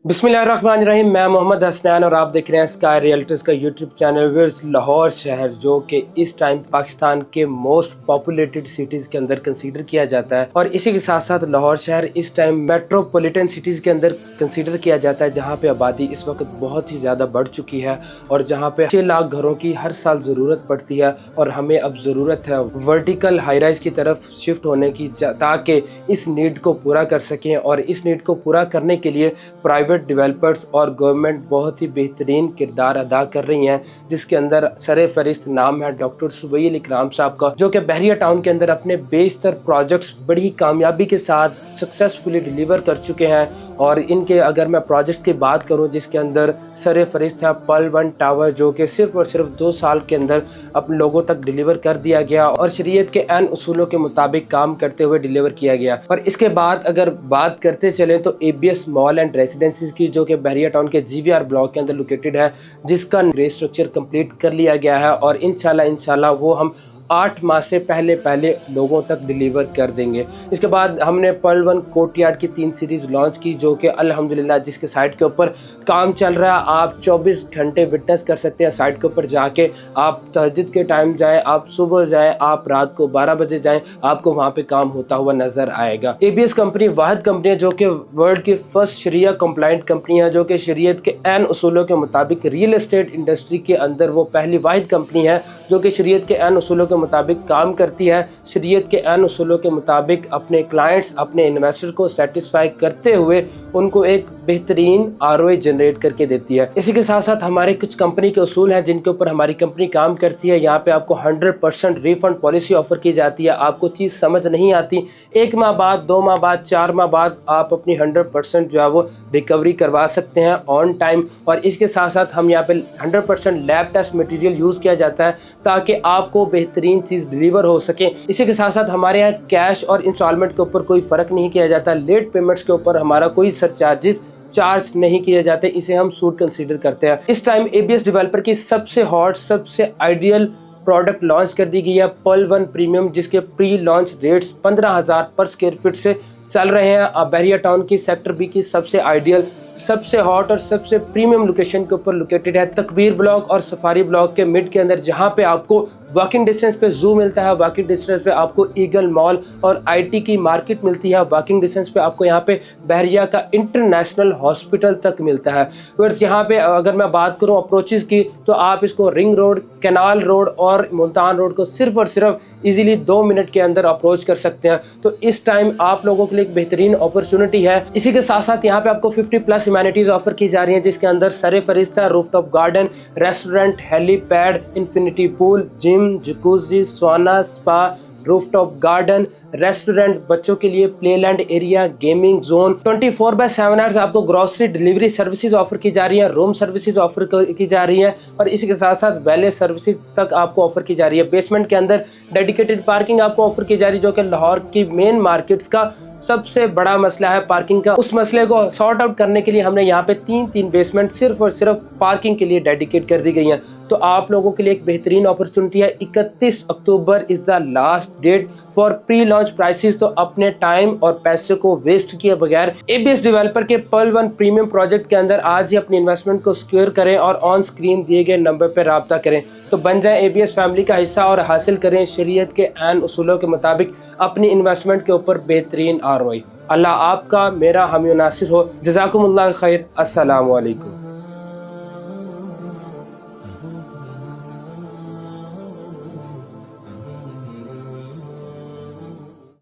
बिस्मिल्लाहिर्रहमानिर्रहीम। मैं मोहम्मद हसनैन और आप देख रहे हैं स्काई रियल्टर्स का यूट्यूब चैनल। व्यूअर्स, लाहौर शहर जो कि इस टाइम पाकिस्तान के मोस्ट पॉपुलेटेड सिटीज़ के अंदर कंसीडर किया जाता है और इसी के साथ साथ लाहौर शहर इस टाइम मेट्रोपॉलिटन सिटीज़ के अंदर कंसीडर किया जाता है, जहाँ पे आबादी इस वक्त बहुत ही ज़्यादा बढ़ चुकी है और जहाँ पे 6 लाख घरों की हर साल ज़रूरत पड़ती है और हमें अब ज़रूरत है वर्टिकल हाई राइज की तरफ शिफ्ट होने की, ताकि इस नीड को पूरा कर सकें। और इस नीड को पूरा करने के लिए प्राइवेट डेवलपर्स और गवर्नमेंट बहुत ही बेहतरीन किरदार अदा कर रही हैं, जिसके अंदर सरे फहरिस्त नाम है डॉक्टर सुबैल इकराम साहब का, जो कि बहरिया टाउन के अंदर अपने बेशतर प्रोजेक्ट्स बड़ी कामयाबी के साथ सक्सेसफुली डिलीवर कर चुके हैं। और इनके अगर मैं प्रोजेक्ट की बात करूं, जिसके अंदर सरे फहरिस्त है पल 1 टावर, जो कि सिर्फ और सिर्फ 2 साल के अंदर अपने लोगों तक डिलीवर कर दिया गया और शरीयत के ऐन उसूलों के मुताबिक काम करते हुए डिलीवर किया गया। और इसके बाद अगर बात करते चलें तो ABS मॉल एंड रेजिडेंसीज की, जो कि बहरिया टाउन के GVR ब्लॉक के अंदर लोकेटेड है, जिसका स्ट्रक्चर कंप्लीट कर लिया गया है और इंशाल्लाह वो हम 8 माह से पहले लोगों तक डिलीवर कर देंगे। इसके बाद हमने पर्ल 1 कोर्टयार्ड की 3 सीरीज़ लॉन्च की, जो कि अल्हम्दुलिल्लाह जिसके साइट के ऊपर काम चल रहा है। आप 24 घंटे विटनेस कर सकते हैं साइट के ऊपर जाके। आप तहज्जुद के टाइम जाएं, आप सुबह जाएं, आप रात को 12 बजे जाएं, आपको वहाँ पे काम होता हुआ नज़र आएगा। ABS कंपनी वाहिद कंपनी है जो कि वर्ल्ड की फर्स्ट शरिया कंप्लाइंट कंपनी है, जो कि शरीयत के ऐन उसूलों के मुताबिक रियल एस्टेट इंडस्ट्री के अंदर वो पहली वाहिद कंपनी है जो कि शरीयत के ऐन उसूलों के मुताबिक काम करती है। शरीयत के ऐन उसूलों के मुताबिक अपने क्लाइंट्स, अपने इन्वेस्टर को सेटिस्फाई करते हुए उनको एक बेहतरीन ROI जनरेट करके देती है। इसी के साथ साथ हमारे कुछ कंपनी के उसूल हैं जिनके ऊपर हमारी कंपनी काम करती है। यहाँ पे आपको 100% रिफंड पॉलिसी ऑफर की जाती है। आपको चीज़ समझ नहीं आती, 1 माह बाद, 2 माह बाद, 4 माह बाद आप अपनी 100% जो है वो रिकवरी करवा सकते हैं ऑन टाइम। और इसके साथ साथ हम यहाँ पे 100% लैब टेस्ट मटेरियल यूज़ किया जाता है ताकि आपको बेहतरीन चीज़ डिलीवर हो सके। इसी के साथ साथ हमारे यहाँ कैश और इंस्टॉलमेंट के ऊपर कोई फ़र्क नहीं किया जाता। लेट पेमेंट्स के ऊपर हमारा कोई सरचार्जेस चार्ज नहीं किए जाते, इसे हम सूट कंसीडर करते हैं। इस टाइम ABS डेवलपर की सबसे हॉट, सबसे आइडियल प्रोडक्ट लॉन्च कर दी गई है पर्ल 1 प्रीमियम, जिसके प्री लॉन्च रेट्स 15,000 पर स्क्वायर फीट से चल रहे हैं। बहरिया टाउन की सेक्टर B की सबसे आइडियल, सबसे हॉट और सबसे प्रीमियम लोकेशन के ऊपर लोकेटेड है। तकबीर ब्लॉक और सफारी ब्लॉक के मिड के अंदर, जहां पे आपको वॉकिंग डिस्टेंस पे जू मिलता है, वॉकिंग डिस्टेंस पे आपको ईगल मॉल और IT की मार्केट मिलती है, वॉकिंग डिस्टेंस पे आपको यहाँ पे बहरिया का इंटरनेशनल हॉस्पिटल तक मिलता है। फिर यहाँ पे अगर मैं बात करूँ अप्रोचेस की, तो आप इसको रिंग रोड, कैनाल रोड और मुल्तान रोड को सिर्फ और सिर्फ इजीली 2 मिनट के अंदर अप्रोच कर सकते हैं। तो इस टाइम आप लोगों के लिए एक बेहतरीन अपॉर्चुनिटी है। इसी के साथ साथ यहाँ पे आपको 50+ इम्यूनिटीज ऑफर की जा रही हैं, जिसके अंदर सरे फहरिस्त है rooftop garden, restaurant, helipad, infinity pool, gym, jacuzzi, सोना, स्पा, रूफटॉप गार्डन, रेस्टोरेंट, बच्चों के लिए playland area, gaming zone, 24/7 hours आपको ग्रोसरी डिलीवरी सर्विसेज ऑफर की जा रही है, रूम सर्विसेज ऑफर की जा रही है और इसी के साथ साथ वैले सर्विसेज तक आपको ऑफर की जा रही है। बेसमेंट के अंदर डेडिकेटेड पार्किंग आपको ऑफर की जा रही है, जो कि लाहौर की मेन मार्केट्स का सबसे बड़ा मसला है पार्किंग का। उस मसले को सॉर्ट आउट करने के लिए हमने यहाँ पे 3 बेसमेंट सिर्फ और सिर्फ पार्किंग के लिए डेडिकेट कर दी गई हैं। तो आप लोगों के लिए एक बेहतरीन अपॉर्चुनिटी है। 31 October is the last date for pre launch prices. तो अपने टाइम और पैसे को वेस्ट किए बगैर ABS डेवलपर के पर्ल 1 प्रीमियम प्रोजेक्ट के अंदर आज ही अपनी इन्वेस्टमेंट को सिक्योर करें और ऑन स्क्रीन दिए गए नंबर पर राब्ता करें। तो बन जाए ABS फैमिली का हिस्सा और हासिल करें शरीयत के ऐन उसूलों के मुताबिक अपनी इन्वेस्टमेंट के ऊपर बेहतरीन ROI। अल्लाह आपका, मेरा हामी नासिर हो। जज़ाकुमुल्लाह खैर। अस्सलामु अलैकुम।